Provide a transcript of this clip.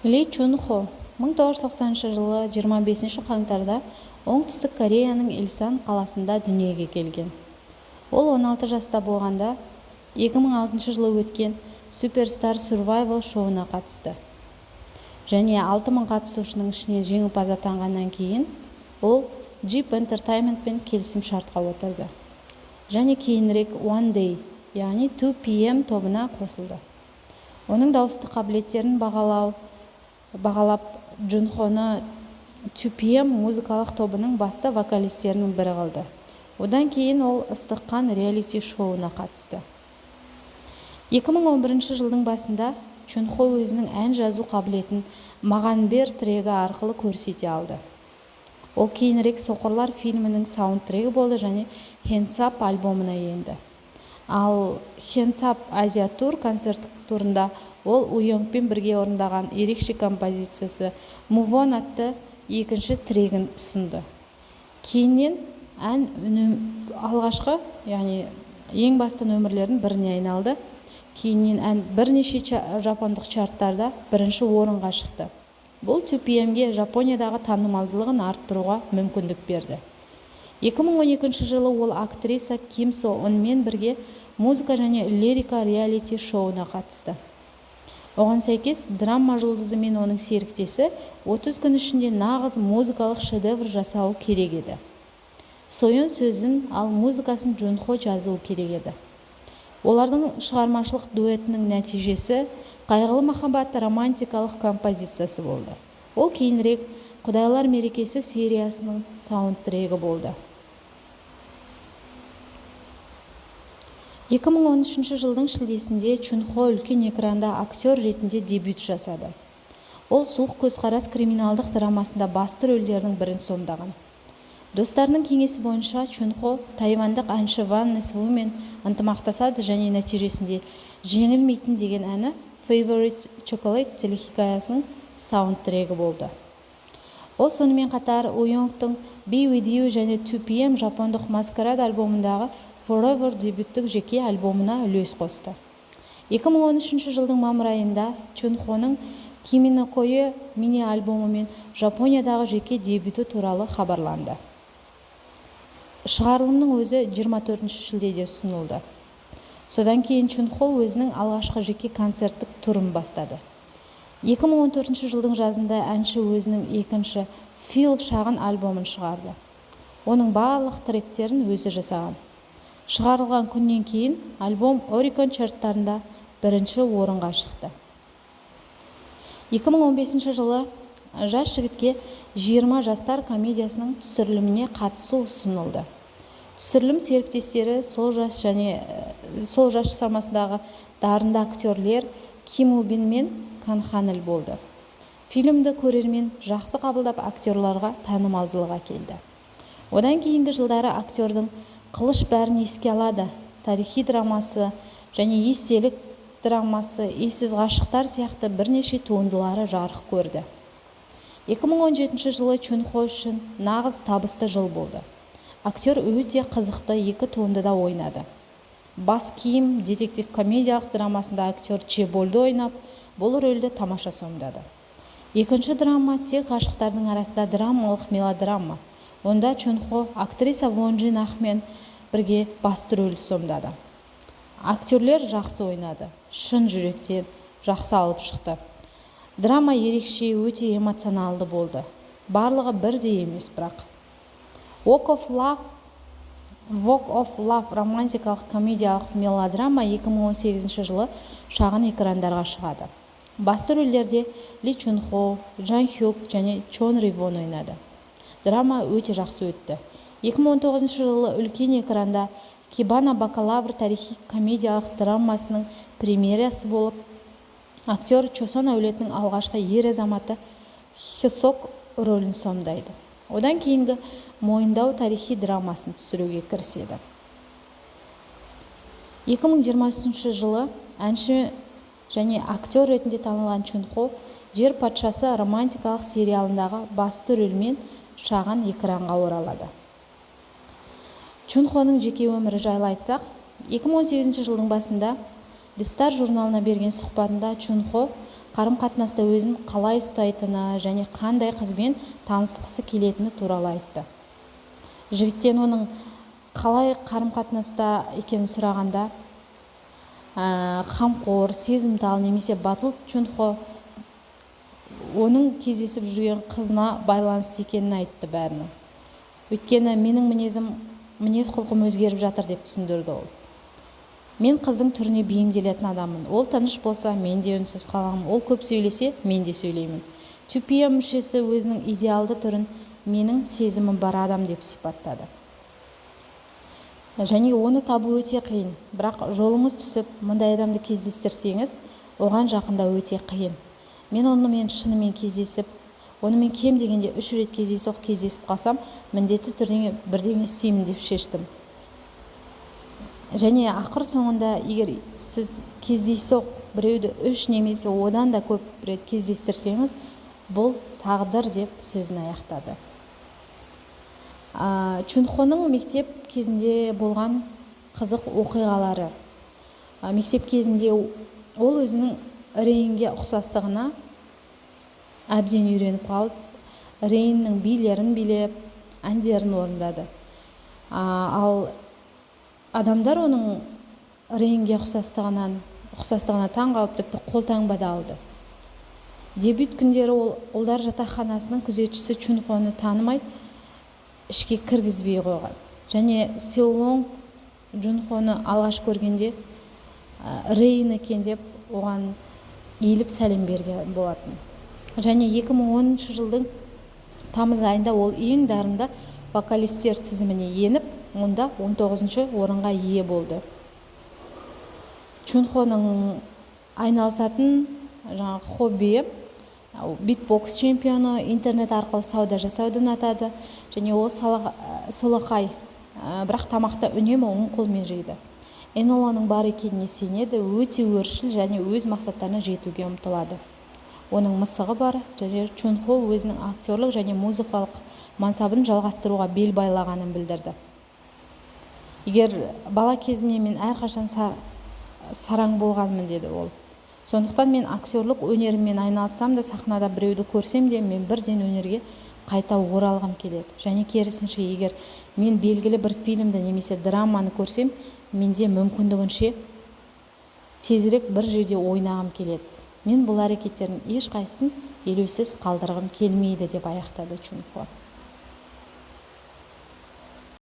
Ли Чун Хо 1990 жылы 25 қаңтарда Оңтүстік Кореяның Илсан қаласында дүниеге келген. Ол 16 жаста болғанда 2006 жылы өткен Superstar Survival шоуына қатысты. Және 6000 қатысушының ішінен жеңімпаз атанғаннан кейін ол Jeep Entertainmentпен келісім шартқа отырды. Және кейінірек One Day, яғни 2 PM тобына қосылды. Оның дауыстық қабілеттерін бағалап Джун Хоны 2 PM музыкалық тобының басты вокалистерінің бірі қылды. Одан кейін ол Ыстық қан реалити шоуына қатысты. 2011 жылдың басында Чун Хо өзінің ән жазу қабілетін Маған бер трегі арқылы көрсете алды. Ол кейінірек Соқырлар фильмінің саундтрегі болды және Hands Up альбомына енді. Ал Hands Up Азия тур концерттік турында ол Уйонгпен бірге орындаған ерекше композициясы Move On атты екінші трегін ұсынды. Кейіннен ән алғашқы, яғни ең басты нөмірлердің біріне айналды. Кейіннен ән бірнеше жапондық чарттарда бірінші орынға шықты. Бұл 2 PM-ге Жапониядағы танымалдылығын арттыруға мүмкіндік берді. 2012 жылы ол актриса Ким Со Онмен бірге музыка және лирика реалити шоуына қатысты. Оған сәйкес драма жұлдызы мен оның серіктесі 30 күн ішінде нағыз музыкалық шедевр жасауы керек еді. Сойон сөзін, ал музыкасын Джун Хо жазуы керек еді. Олардың шығармашылық дуэтінің нәтижесі қайғылы махаббат романтикалық композициясы болды. Ол кейінірек Құдайлар мерекесі сериясының саундтрегі болды. 2013 жылдың шілдесінде Чун Хо үлкен экранда актер ретінде дебют жасады. Ол Суық көзқарас криминалдық драмасында басты рөлдердің бірін сомдаған. Достарының кеңесі бойынша Чун Хо тайвандық әнші Ван Нэсвумен ынтымақтасады және нәтижесінде Жеңілмейтін деген әні Favorite Chocolate телехикаясының саундтрегі болды. Ол сонымен қатар Уйонгтың Be With You және 2 PM жапондық Masquerade альбомындағы Forever дебюттік жеке альбомына үлес қосты. 2013 жылдың мамыр айында Чун Хоның Kimi no Koe мини альбомымен Жапониядағы жеке дебюті туралы хабарланды. Шығарылымның өзі 24 шілдеде ұсынылды. Содан кейін Чун Хо өзінің алғашқы жеке концерттік турын бастады. 2014 жылдың жазында әнші өзінің екінші Feel шағын альбомын шығарды. Оның барлық тректерін өзі жасаған. Шығарылған күннен кейін альбом Oricon чарттарында бірінші орынға шықты. 2015 жылы жас жігітке 20 жастар комедиясының түсіріліміне қатысу ұсынылды. Түсірілім серіктестері сол жас самасындағы дарынды актерлер Ким Убин мен Кан Ханыл болды. Фильмді көрермен жақсы қабылдап актерларға танымалдылық әкелді. Одан кейінгі жылдары актердің Қылыш бәрін еске алады тарихи драмасы және естелік драмасы Ессіз ғашықтар сияқты бірнеше туындылары жарық көрді. 2017 жылы Чун Хо үшін нағыз табысты жыл болды. Актер өте қызықты 2 туындыда ойнады. Бас киім детектив комедиялық драмасында актер Че Болды ойнап, бұл рөлді тамаша сомдады. Екінші драма тек ғашықтардың арасында драмалық мелодрама. Онда Чун Хо актриса Вон Джин Ахмен бірге басты рөлді сомдады. Актерлер жақсы ойнады, шын жүректен жақсы алып шықты. Драма ерекше өте эмоционалды болды. Барлығы бірдей емес бірақ. Walk of Love романтикалық комедиялық мелодрама 2018 жылы шағын экрандарға шығады. Басты рөлдерде Ли Чун Хо, Джан Хюк және Чон Ривон ойнады. Драма өте жақсы өтті. 2019 жылы үлкен экранда Кибана бакалавр тарихи комедиялық драмасының премьерасы болып, актер Чосон әулетінің алғашқы ер азаматы Хесок рөлін сомдайды. Одан кейінгі Мойындау тарихи драмасын түсіруге кіріседі. 2020 жылы әнші және актер ретінде танылған Чун Хо Жер патшасы романтикалық сериалындағы басты рөлмен шағын экранға оралады. Чун Хоның жеке өмірі жайлы айтсақ, 2018 жылдың басында The Star журналына берген сұхбатында Чун Хо қарым-қатынаста өзін қалай ұстайтыны және қандай қызбен танысқысы келетіні туралы айтты. Жігіттен оның қалай қарым-қатынаста екенін сұрағанда, қамқор, сезімтал немесе батыл Чунхо оның кездесіп жүрген қызына байланысты екенін айтты бәріне. Өйткені менің мінез құлқым өзгеріп жатыр деп түсіндірді ол. Мен қыздың түріне бейімделетін адаммын. Ол тыныш болса, мен де үнсіз қаламын. Ол көп сөйлесе, мен де сөйлеймін. Тюпия мүшесі өзінің идеалды түрін менің сезімім бар адам деп сипаттады. Және оны табу өте қиын. Бірақ жолыңыз түсіп, мұндай адамды кездестірсеңіз, оған жақында өте қиын. Мен онымен шынымен кездесіп, онымен кем дегенде 3 рет кездесіп қалсам, міндетті түрде бірдеңе істеймін деп шештім. Және ақыр соңында, егер сіз кездейсоқ біреуді 3 немесе одан да көп рет кездестірсеңіз, бұл тағдыр деп сөзін аяқтады. Чунхоның мектеп кезінде болған қызық оқиғалары. Мектеп кезінде ол өзінің Рейнге ұқсастығына әбден үйреніп қалып, Рейннің билерін билеп, әндерін орындады. Ал адамдар оның Рейнге ұқсастығына таң қалып, тіпті қолтаңба да алды. Дебют күндері олар жатақханасының күзетшісі Чунхоны танымай, ішке кіргізбей қойған. Және Сеулонг Чунхоны алғаш көргенде Рейн екен деп оған иіліп сәлем берген болатын. Және 2010 жылдың тамыз айында ол ең дарынды вокалистер тізіміне еніп, онда 19 орынға ие болды. Чунхоның айналысатын хоббиі битбокс чемпионы, интернет арқылы сауда жасауды ұнатады, және ол солақай, бірақ тамақты үнемі оң қолмен жейді. Эноланың бар екеніне сенеді, өте өршіл және өз мақсаттарына жетуге ұмтылады. Оның мысығы бар, және Чунхо өзінің актерлік және музыкалық мансабын жалғастыруға бел байлағанын білдірді. Егер бала кезімнен мен әрқашан сараң болғанмын, деді ол. Сондықтан мен актерлік өнеріммен айналыссам да, сахнада біреуді көрсем де, мен бірден өнерге қайта оралғым келеді. Және керісінше, егер мен белгілі бір фильмді немесе драманы көрсем, менде мүмкіндігінше тезірек бір жерде ойнағым келеді. Мен бұл әрекеттердің ешқайсысын елеусіз қалдырғым келмейді деп аяқтады Чунхо.